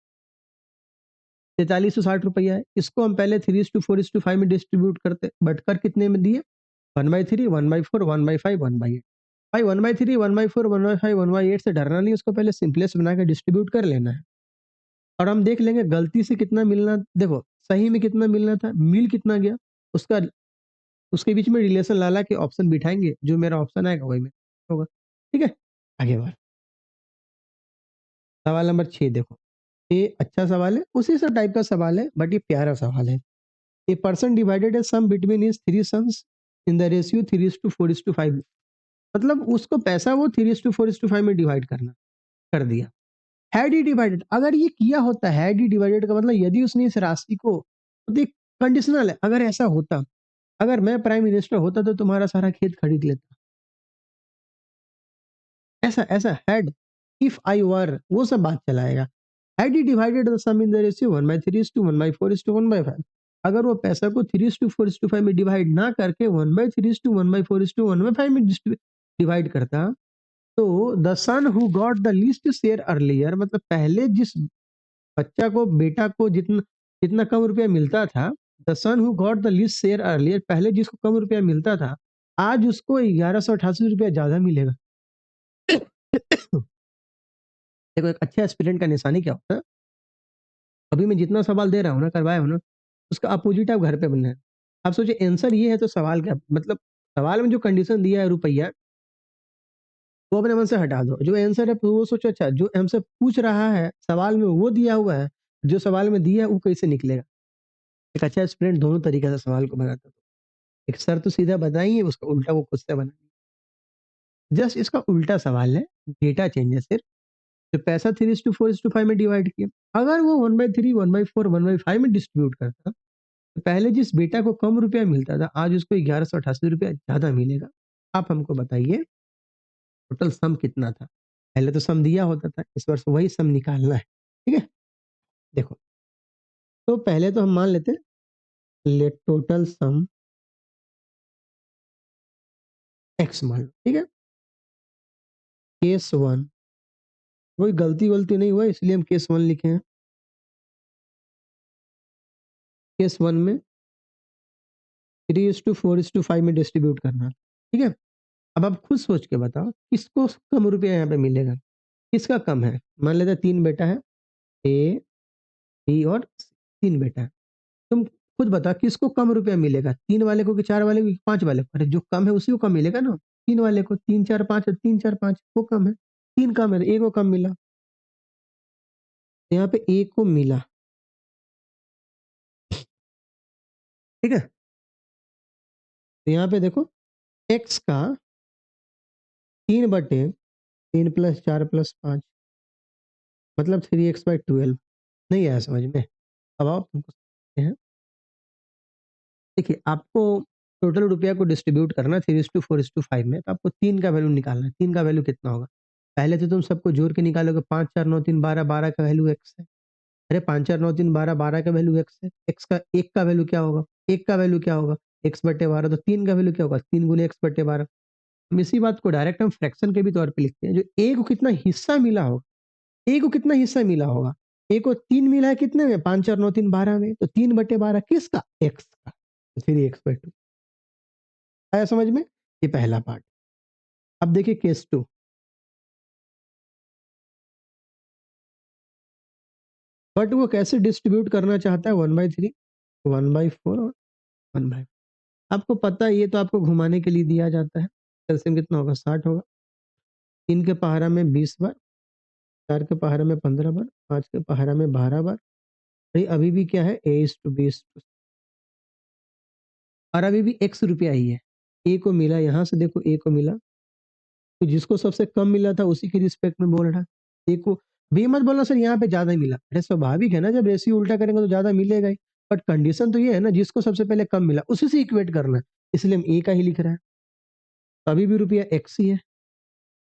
4360 रुपया है, इसको हम पहले 3:4:5 में डिस्ट्रीब्यूट करते, बट कर कितने में दिए? 1/3, 1/4, 1/5, 1/8। भाई 1/3, 1/4, 1/5, 1/8 से डरना नहीं, उसको पहले सिंपलेस्ट बना के डिस्ट्रीब्यूट कर लेना है। और हम देख लेंगे गलती से कितना मिलना। देखो सही में कितना मिलना था, मिल कितना गया, उसका उसके बीच में रिलेशन लाला के ऑप्शन बिठाएंगे, जो मेरा ऑप्शन आएगा वही मेरा होगा, ठीक है। आगे बढ़, सवाल नंबर 6 देखो, ये अच्छा सवाल है, उसी सब टाइप का सवाल है, बट ये प्यारा सवाल है। A person divided a sum between his 3 sons in the ratio 3:4:5। मतलब उसको पैसा वो 3:4:5 में डिवाइड करना कर दिया। हैड ही डिवाइडेड, अगर ये किया होता, हैड ही डिवाइडेड का मतलब यदि उसने इस राशि को, देख कंडीशनल है, अगर ऐसा होता, अगर मैं प्राइम मिनिस्टर होता तो तुम्हारा सारा खेत खरीद लेता, ऐसा ऐसा हैड, इफ आई वर, वो सब बात चलाएगा। Had he divided the sum in the ratio 1/3:1/4:1/5, अगर वो पैसा को 3:4:5 में डिवाइड ना करके 1/3:1/4:1/5 में डिवाइड करता, तो the son who got the least share earlier, मतलब पहले जिस बच्चा को, बेटा को जितना जितना कम रुपया मिलता था, the son who got the least share earlier, पहले जिसको कम रुपया मिलता था, आज उसको 1188 रुपया ज्यादा मिलेगा। देखो एक अच्छे एस्पिरेंट का निशानी क्या होता है? अभी मैं जितना सवाल दे रहा हूँ ना, करवाया हूँ ना, उसका अपोजिट आप घर पे बनना है। आप सोचिए आंसर ये है तो सवाल क्या, मतलब सवाल में जो कंडीशन दिया है रुपया, वो अपने मन से हटा दो। जो आंसर है वो सोचो, अच्छा जो हमसे पूछ रहा है सवाल में वो दिया हुआ है, जो सवाल में दिया है वो कैसे निकलेगा। एक अच्छा एस्पिरेंट दोनों तरीके से सवाल को बनाता है। एक सर तो सीधा बताएंगे, उसका उल्टा वो खुद से बनाएंगे। जस्ट इसका उल्टा सवाल है, डेटा चेंज है सिर्फ। जो पैसा 3:4:5 में डिवाइड किया, अगर वो 1/3, 1/4, 1/5 में डिस्ट्रीब्यूट करता, तो पहले जिस बेटा को कम रुपया मिलता था, आज उसको 1188 रुपया ज्यादा मिलेगा। आप हमको बताइए टोटल सम कितना था? पहले तो सम दिया होता था, इस वर्ष वही सम निकालना है, ठीक है। देखो, तो पहले तो हम मान लेते हैं, लेट टोटल सम एक्स मान लो, ठीक है। केस वन, कोई गलती वलती नहीं हुआ इसलिए हम केस वन लिखे हैं। केस वन में 3:4:5 में डिस्ट्रीब्यूट करना, ठीक है। अब आप खुद सोच के बताओ किसको कम रुपया यहाँ पे मिलेगा, किसका कम है? मान लेते हैं 3 बेटा है, ए, बी और सी, 3 बेटा है। तुम खुद बताओ किसको कम रुपया मिलेगा, 3 वाले को कि 4 वाले को कि 5 वाले को? अरे जो कम है उसी को कम मिलेगा ना, 3 वाले को। 3 4 5 3 4 5 वो कम है, 3 कम है, 1 को कम मिला। यहाँ पे ए को मिला, ठीक है? तो यहाँ पे देखो x का 3/3 + 4 + 5 मतलब 3x/12 नहीं आया समझ में? अब आओ तुमको समझाते हैं। देखिए आपको टोटल रुपया को डिस्ट्रीब्यूट करना है 3:4:5 में, तो आपको 3 का वैल्यू निकालना है। 3 का वैल्यू कितना होगा? पहले तो तुम सबको जोड़ के निकालोगे 5, 4, 9, 3, 12, 12 का वैल्यू x है। अरे 5, 4, 9, 3, 12, 12 का वैल्यू x है। x का 1 का वैल्यू क्या होगा? 1 का वैल्यू क्या होगा? x/12 तो 3 का वैल्यू क्या होगा? 3 गुने x/12। हम इसी बात को डायरेक्ट हम फ्रैक्शन के भी तौर पे लिखते हैं। जो a को कितना हिस्सा मिला होगा, a को कितना हिस्सा मिला होगा? a को 3 मिला है कितने में? 5, 4, 9, 3, 12 में। तो 3/12 किसका? x का। 3x/2 आया समझ में? ये पहला पार्ट। अब देखिए केस 2। बट वो कैसे डिस्ट्रीब्यूट करना चाहता है 1/3, 1/4 और 1/5। आपको पता है ये तो आपको घुमाने के लिए दिया जाता है। एलसीएम कितना होगा? 60 होगा। 3 के पहाड़ा में 20 बार, 4 के पहाड़ा में 15 बार, 5 के पहाड़ा में 12 बार। भाई अभी भी क्या है? A:20 और अभी भी x रुपया ही है। ए को मिला यहाँ से देखो ए को मिला, तो जिसको सबसे कम मिला था उसी के रिस्पेक्ट में बोल रहा है। ए को बी मत बोलना सर यहाँ पे ज़्यादा मिला। अरे स्वाभाविक है ना, जब रेशियो उल्टा करेंगे तो ज़्यादा मिलेगा ही। बट कंडीशन तो ये है ना, जिसको सबसे पहले कम मिला उसी से इक्वेट करना है। इसलिए हम ए का ही लिख रहे हैं। तो अभी भी रुपया x ही है।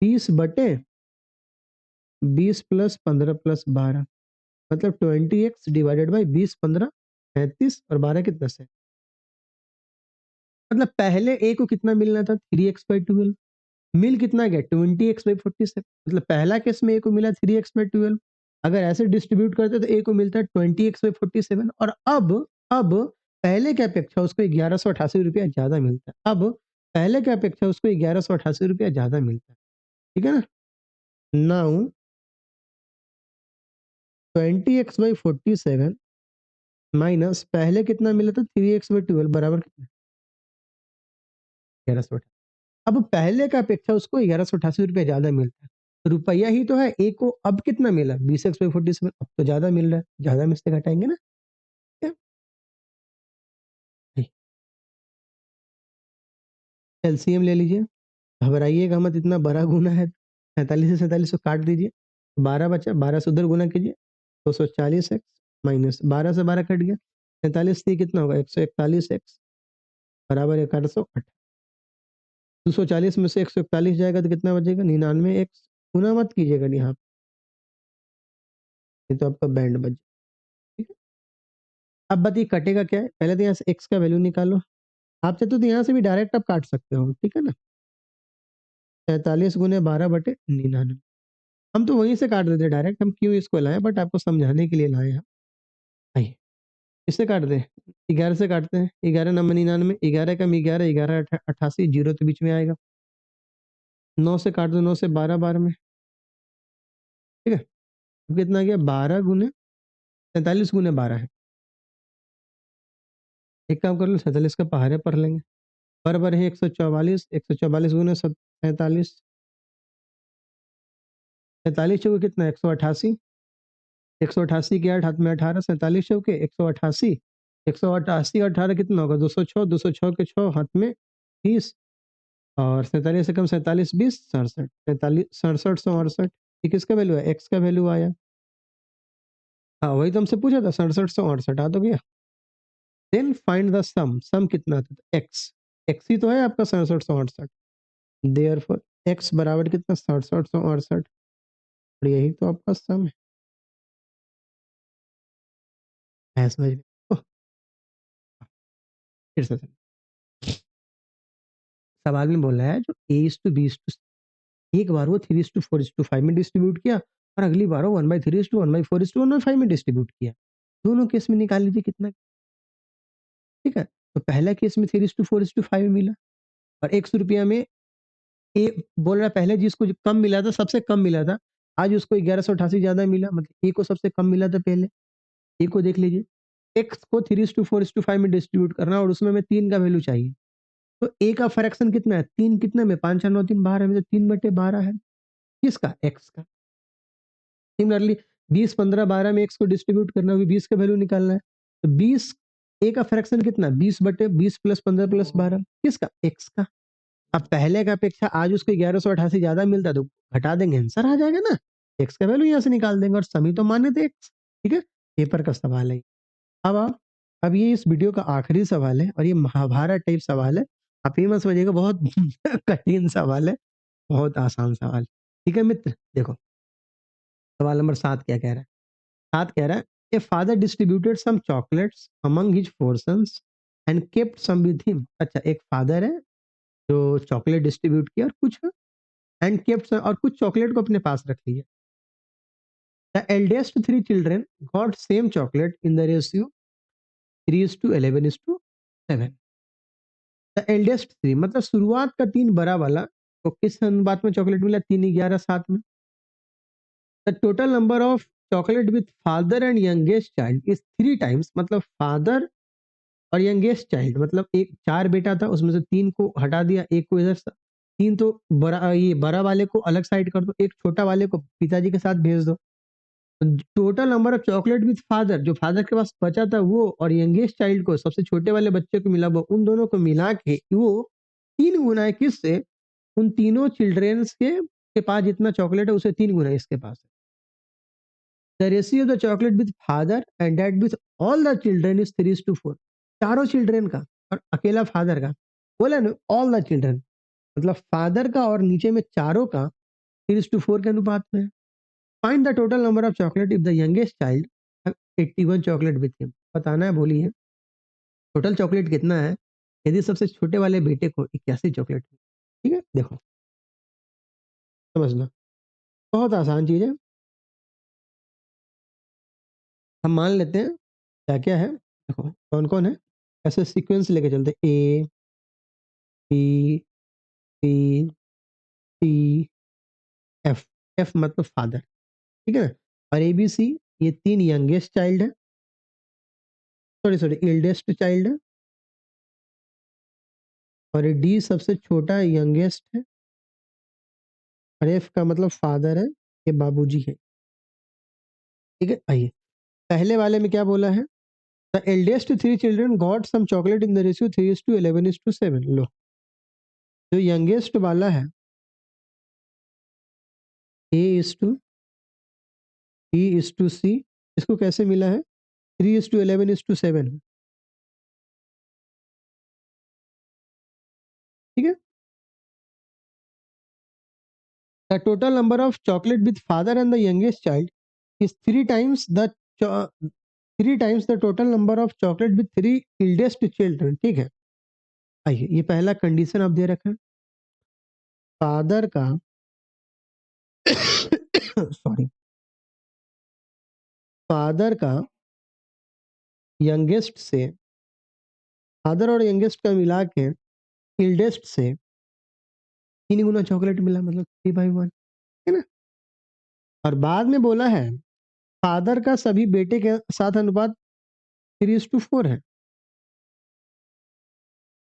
30/20 + 15 + 12 मतलब 20x डिवाइडेड बाई 20, 15, 35 और 12 कितना से? मतलब पहले ए को कितना मिलना था? 3x/12। मिल कितना गया? 20x/47। मतलब पहला केस में ए को मिला 3x/12। अगर ऐसे डिस्ट्रीब्यूट करते तो ए को मिलता है 20x/47 और अब पहले की अपेक्षा उसको 1188 रुपया ज़्यादा मिलता है। अब पहले की अपेक्षा उसको 1188 रुपया ज़्यादा मिलता है। ठीक है ना? नाउ 20x/47 माइनस पहले कितना मिला था? 3x/12 बराबर कितना? 1188। अब पहले का अपेक्षा उसको 1188 रुपया ज़्यादा मिलता है। रुपया ही तो है, ए को अब कितना मिला? 20x/47 अब तो ज़्यादा मिल रहा है, ज़्यादा में से घटाएँगे ना? क्या? नहीं, एलसीएम ले लीजिए, घबराइएगा मत, इतना बड़ा गुना है, 47 से 47 को काट दीजिए, 12 बचा, 12 से उधर गुना कीजिए, 240x माइनस 12 से 12 कट गया, 47 से ये कितना होगा? 141x बराबर 1808। 240 में से 141 जाएगा तो कितना बचेगा? 99x। गुना मत कीजिएगा यहाँ पे, ये तो आपका बैंड बच जाएगा, ठीक है? अब बताइए कटेगा क्या है? पहले तो यहाँ से x का वैल्यू निकालो। आप चाहते हो तो यहाँ से भी डायरेक्ट आप काट सकते हो, ठीक है ना? 43 × 12/99। हम तो वहीं से काट देते डायरेक्ट, हम क्यों इसको लाए, बट आपको समझाने के लिए लाए हैं। आइए, इससे काट दें, 11 से काटते हैं, 11 9 99, 11 कम 11, 11 88, जीरो तो बीच में आएगा। 9 से काट दो, 9 से 12 बार में, ठीक है? अब कितना आ गया? 12 गुने 47 गुने 12 है। एक काम कर लो, 47 का पहाड़े पढ़ लेंगे। बराबर है 144, 144 गुने 47, 47 चौके कितना? 188, 188 के 8 हाथ में 18, 47 चौके 188, 188 18 कितना होगा? 206, 206 के 6 हाथ में 30 और 47 से कम 47 20 67, 47 67 168। ये किसका वैल्यू है? एक्स का वैल्यू आया। हाँ वही तो हमसे पूछा था, 67 168 आ तो गया। देन फाइंड द सम, सम कितना था? एक्स, एक्स ही तो है आपका 67 168। देयरफॉर एक्स बराबर कितना? 67 168 और यही तो आपका सम है समझ में? ओह, फिर से सवाल में बोला है जो A:B:C, एक बार वो 3:4:5 में डिस्ट्रीब्यूट किया और अगली बार वो 1/3:1/4:1/5 में डिस्ट्रीब्यूट किया। दोनों केस में निकाल लीजिए कितना, ठीक है? तो पहला केस में 3:4:5 में मिला और ₹100 में ए बोल रहा है पहले जिसको जो कम मिला था, सबसे कम मिला था, आज उसको 1188 ज़्यादा मिला, मतलब ए को सबसे कम मिला था पहले। ए को देख लीजिए, एक्स को 3:4:5 में डिस्ट्रीब्यूट करना और उसमें हमें 3 का वैल्यू चाहिए। तो ए का फ्रैक्शन कितना है? 3 कितने में? 5 4 9 3 12 में, तो 3/12 है। किसका? एक्स का। सिमिलरली 20, 15, 12 में x को डिस्ट्रीब्यूट करना है, 20 का वैल्यू निकालना है। तो 20 a का फ्रैक्शन कितना? 20/20 प्लस 15 प्लस 12 किसका? x का। अब पहले का अपेक्षा आज उसको 1188 ज्यादा मिलता तो घटा देंगे, आंसर आ जाएगा ना। x का वैल्यू यहाँ से निकाल देंगे और समी तो मान्य थे x। ठीक है, पेपर का सवाल है। अब ये इस वीडियो का आखिरी सवाल है और ये महाभारत टाइप सवाल है। आप ये मत समझिएगा बहुत कठिन सवाल है, बहुत आसान सवाल। ठीक है मित्र, देखो सवाल नंबर 7 क्या कह रहा है। 7 कह रहा है, a father distributed some chocolates among his 4 sons and kept some with him. अच्छा, एक फादर है जो चॉकलेट डिस्ट्रीब्यूट किया और कुछ एंड केप्ट और कुछ चॉकलेट को अपने पास रख लिया। The eldest 3 children got same chocolate in the ratio 3:11:7। The eldest 3 मतलब शुरुआत का 3 बड़ा वाला को किस अनुपात में चॉकलेट मिला? 3:11:7 में। The total number of chocolate with father and youngest child is 3 times. मतलब फादर और यंगेस्ट चाइल्ड मतलब एक 4 बेटा था, उसमें से 3 को हटा दिया, एक को इधर 3 तो बड़ा, ये बड़ा वाले को अलग साइड कर दो, एक छोटा वाले को पिताजी के साथ भेज दो। Total number of chocolate with father, जो फादर के पास बचा था वो, और यंगेस्ट चाइल्ड को, सबसे छोटे वाले बच्चे को मिला वो, उन दोनों को मिला के वो 3 गुना है किससे? उन तीनों चिल्ड्रेन्स के पास जितना चॉकलेट है उसे 3 गुना इसके पास है। The ratio of the chocolate with father and dad with all the children is 3:4। चारों चिल्ड्रेन का और अकेला फादर का, बोला ना ऑल द चिल्ड्रेन, मतलब फादर का और नीचे में चारों का 3:4 के अनुपात में है। Find the total number of chocolate if the youngest child 81 chocolate with him. बताना है, बोलिए टोटल चॉकलेट कितना है यदि सबसे छोटे वाले बेटे को 81 चॉकलेट। ठीक है, देखो समझना, बहुत आसान चीज है। हम मान लेते हैं क्या क्या है, देखो कौन कौन है, ऐसे सीक्वेंस लेके चलते, A B C C F. F मतलब फादर, ठीक है ना, और ए बी सी ये 3 यंगेस्ट चाइल्ड है, सॉरी सॉरी एल्डेस्ट चाइल्ड है, और डी सबसे छोटा यंगेस्ट है, और एफ का मतलब फादर है, ये बाबूजी है। ठीक है, आइए पहले वाले में क्या बोला है, the eldest 3 children got some chocolate in the ratio 3:11:7। लो, जो यंगेस्ट वाला है A:B:C, इसको कैसे मिला है? 3:11:7। ठीक है, the total number of chocolate with father and the youngest child is 3 times the total number of chocolate with 3 eldest children. ठीक है, आइए ये पहला कंडीशन आप दे रखा है, फादर का सॉरी, फादर का यंगेस्ट से, फादर और यंगेस्ट का मिला के एल्डेस्ट से 3 गुना चॉकलेट मिला, मतलब 3/1, है ना। और बाद में बोला है फादर का सभी बेटे के साथ अनुपात 3:4 है,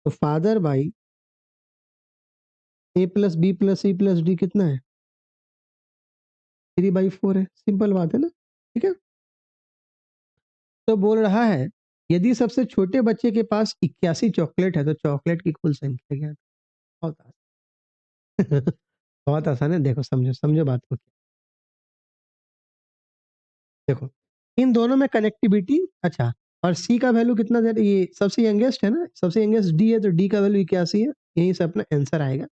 तो फादर बाई A+B+C+D कितना है? 3/4 है, सिंपल बात है ना। ठीक है, तो बोल रहा है यदि सबसे छोटे बच्चे के पास 81 चॉकलेट है तो चॉकलेट की कुल संख्या क्या है? बहुत आसान बहुत आसान है, देखो समझो समझो बात को। देखो इन दोनों में कनेक्टिविटी, अच्छा, और सी का वैल्यू कितना दे, ये सबसे यंगेस्ट है ना, सबसे यंगेस्ट डी है, तो डी का वैल्यू 81 है, यहीं से अपना आंसर आएगा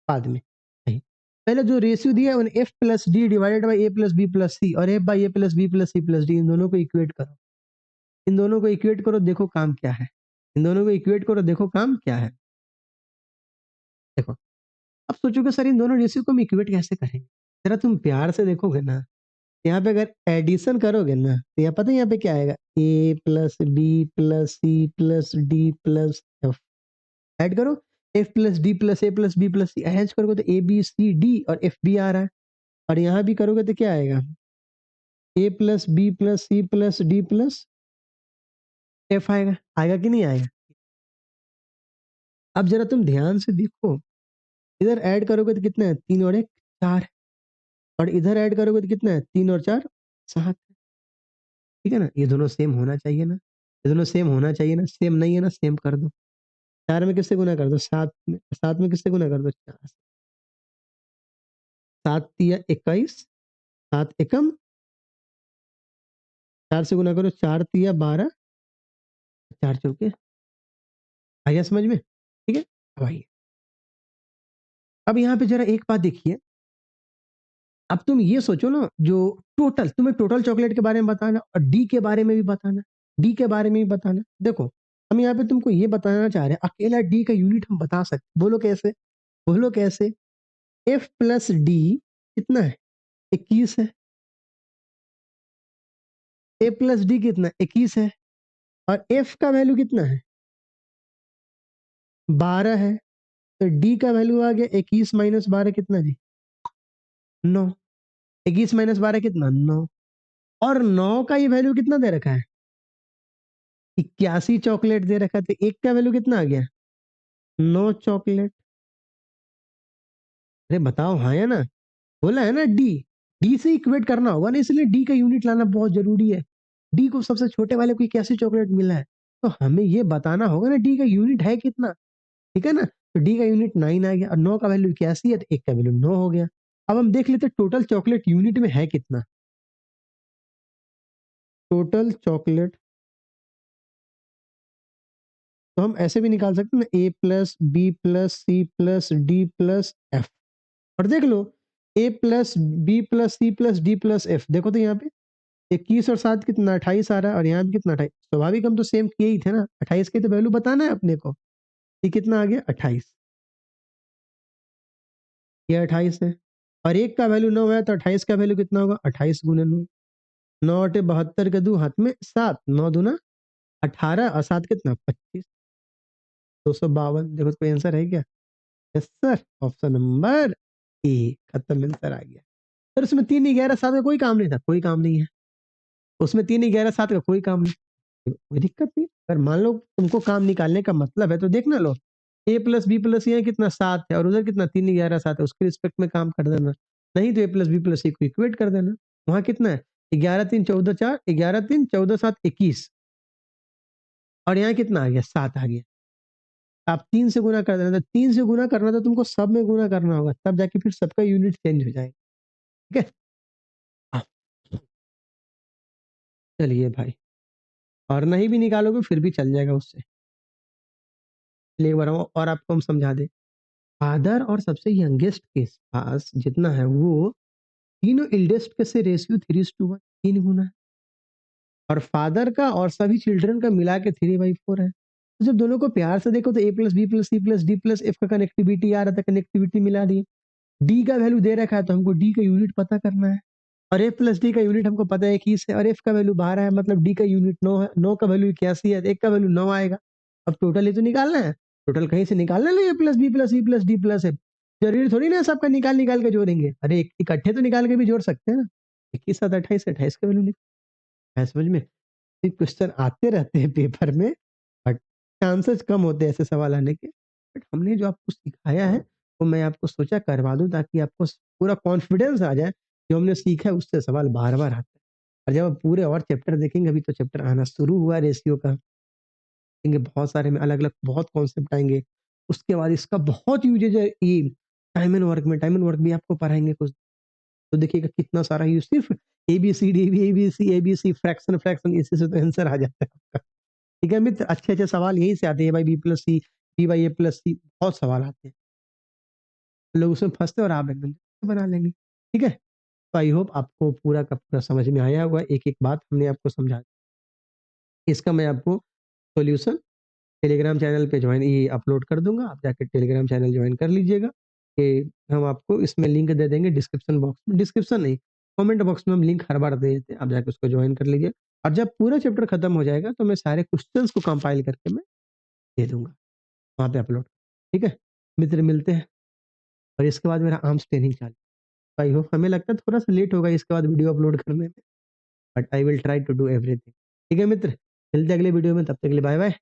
बाद में। नहीं, पहले जो रेशियो दिया है F plus D divided by A plus B plus C और F by A plus B plus C plus D, इन दोनों को इक्वेट करो, इन दोनों को इक्वेट करो, देखो काम क्या है, इन दोनों को इक्वेट करो, देखो काम क्या है। देखो अब सोचोगे सर इन दोनों रेशियो को हम इक्वेट कैसे करेंगे, जरा तुम प्यार से देखोगे ना, यहाँ पे अगर एडिशन करोगे ना तो यहाँ पता है यहाँ पे क्या आएगा, A+B+C+D+F। ऐड करो, F+D+A+B+C अरेंज करोगे तो ABCD और FB आ रहा है, और यहाँ भी करोगे तो क्या आएगा, A+B+C+D+F आएगा, आएगा कि नहीं आएगा। अब जरा तुम ध्यान से देखो, इधर ऐड करोगे तो कितना है, 3 और 1 4, और इधर ऐड करोगे तो कितना है, 3 और 4 7 ठीक है ना? ये दोनों सेम होना चाहिए ना? ये दोनों सेम होना चाहिए ना? सेम नहीं है ना, सेम कर दो। 4 में किससे गुणा कर दो? 7 में किससे गुणा कर दो? 4 से। 7 तिया 21, 7 एकम 4 से गुणा करो, 4 तिया 12, 4 चौके आ गया समझ में? ठीक है? अब आइए, अब यहाँ पे ज़रा एक बात देखिए, अब तुम ये सोचो ना जो टोटल तुम्हें टोटल चॉकलेट के बारे में बताना और डी के बारे में भी बताना, डी के बारे में भी बताना। देखो, हम यहाँ पे तुमको ये बताना चाह रहे हैं, अकेला डी का यूनिट हम बता सकते, बोलो कैसे? बोलो कैसे? F प्लस डी कितना है? 21 है। A प्लस डी कितना? 21 है। और F का वैल्यू कितना है? 12 है। तो डी का वैल्यू आ गया 21 माइनस 12 कितना जी? 9। 21 माइनस 12 कितना? 9। और 9 का ये वैल्यू कितना दे रखा है? 81 चॉकलेट दे रखा है, तो एक का वैल्यू कितना आ गया? 9 चॉकलेट। अरे बताओ हाँ या ना? बोला है ना डी। डी से इक्वेट करना होगा ना, इसलिए डी का यूनिट लाना बहुत जरूरी है। डी को सबसे छोटे वाले को कैसे चॉकलेट मिला है, तो हमें ये बताना होगा ना डी का यूनिट है कितना। ठीक है ना? तो डी का यूनिट 9 आ गया और 9 का वैल्यू 81 है, तो एक का वैल्यू 9 हो गया। अब हम देख लेते टोटल चॉकलेट यूनिट में है कितना। टोटल चॉकलेट तो हम ऐसे भी निकाल सकते हैं ना, A plus B plus C plus D plus F. और देख लो, A plus B plus C plus D plus F, देखो तो यहाँ पे 21 और 7 कितना? 28 आ रहा है, और यहाँ भी कितना? 28। स्वाभाविक हम तो सेम किए ही थे ना, 28 की तो वैल्यू बताना है अपने को। ये कितना आ गया? 28। ये 28 है। और एक का वैल्यू 9 है, तो 28 का वैल्यू कितना होगा? 28 गुने 9। 9 अटे 72 के दो हाथ में 7, 9 दूना 18 और 7 कितना? 25। 252। देखो तो कोई आंसर है क्या? Yes sir, option number A. खत्म, आंसर आ गया। सर उसमें 3 11 7 का कोई काम नहीं था, कोई काम नहीं है उसमें। 3 11 7 का कोई काम नहीं, कोई दिक्कत नहीं। अगर मान लो तुमको काम निकालने का मतलब है तो देखना लो, ए प्लस बी प्लस ये कितना? 7 है, और उधर कितना? 3 11 7 है, उसके रिस्पेक्ट में काम कर देना। नहीं तो ए प्लस बी प्लस सी को इक्वेट कर देना। वहां कितना है? 11 3 14 4, 11 3 14 7 21, और यहाँ कितना आ गया? 7 आ गया। आप 3 से गुना कर देना, तो 3 से गुना करना तो तुमको सब में गुना करना होगा, तब जाके फिर सबका यूनिट चेंज हो जाएगा। ठीक है? हाँ, चलिए भाई, और नहीं भी निकालोगे फिर भी चल जाएगा उससे। चलिए एक बार और आपको हम समझा दें। फादर और सबसे यंगेस्ट के पास जितना है वो तीनों एल्डेस्ट के से रेशियो 3:1, 3 गुना है। और फादर का और सभी चिल्ड्रन का मिला के 3/4 है। तो जब दोनों को प्यार से देखो तो A plus B plus C plus D plus F का कनेक्टिविटी आ रहा था, कनेक्टिविटी मिला दी। डी का वैल्यू दे रखा है तो हमको डी का यूनिट पता करना है। और एफ प्लस डी का यूनिट हमको पता है 21 है, और एफ का वैल्यू 12 है, मतलब डी का यूनिट 9 है। 9 का वैल्यू 81 है, एक का वैल्यू 9 आएगा। अब टोटल ही तो निकालना है, टोटल कहीं से निकालना नहीं, A plus B plus C plus D plus F. जरूरी थोड़ी ना सबका निकाल निकाल के जोड़ेंगे, अरे इकट्ठे तो निकाल के भी जोड़ सकते हैं ना। 21 7 28, 28 का वैल्यू निकाल, है समझ में? क्वेश्चन आते रहते हैं पेपर में, बट चांसेस कम होते हैं ऐसे सवाल आने के। बट हमने जो आपको सिखाया है वो मैं आपको सोचा करवा दूं, ताकि आपको पूरा कॉन्फिडेंस आ जाए, जो हमने सीखा है उससे सवाल बार बार आते हैं। और जब आप पूरे और चैप्टर देखेंगे, अभी तो चैप्टर आना शुरू हुआ है रेशियो का, देखेंगे बहुत सारे में अलग अलग बहुत कॉन्सेप्ट आएंगे। उसके बाद इसका बहुत यूजेज है, ये टाइम एंड वर्क में, टाइम एंड वर्क भी आपको पढ़ाएंगे कुछ। तो देखिएगा कितना सारा यूज, सिर्फ एबीसी फ्रैक्शन फ्रैक्शन इसी से तो आंसर आ जाता है आपका। ठीक है मित्र, अच्छे अच्छे सवाल यही से आते हैं भाई, B plus C, B by A plus C, बहुत सवाल आते हैं। लोग उसमें फंसते हैं और आप एकदम बना लेंगे। ठीक है? तो आई होप आपको पूरा का पूरा समझ में आया होगा, एक एक बात हमने आपको समझा। इसका मैं आपको सॉल्यूशन टेलीग्राम चैनल पे ज्वाइन ये अपलोड कर दूंगा, आप जाके टेलीग्राम चैनल ज्वाइन कर लीजिएगा। कि हम आपको इसमें लिंक दे देंगे डिस्क्रिप्शन बॉक्स में, डिस्क्रिप्शन नहीं, कमेंट बॉक्स में हम लिंक हर बार दे देते हैं, आप जाके उसको ज्वाइन कर लीजिए। और जब पूरा चैप्टर खत्म हो जाएगा तो मैं सारे क्वेश्चंस को कंपाइल करके मैं दे दूंगा वहाँ पे अपलोड। ठीक है मित्र, मिलते हैं। और इसके बाद मेरा आर्म्स ट्रेनिंग चालू, आई होप, हमें लगता है थोड़ा सा लेट होगा इसके बाद वीडियो अपलोड करने में, but I will try to do everything. ठीक है मित्र, मिलते हैं अगले वीडियो में, तब तक के लिए बाय बाय।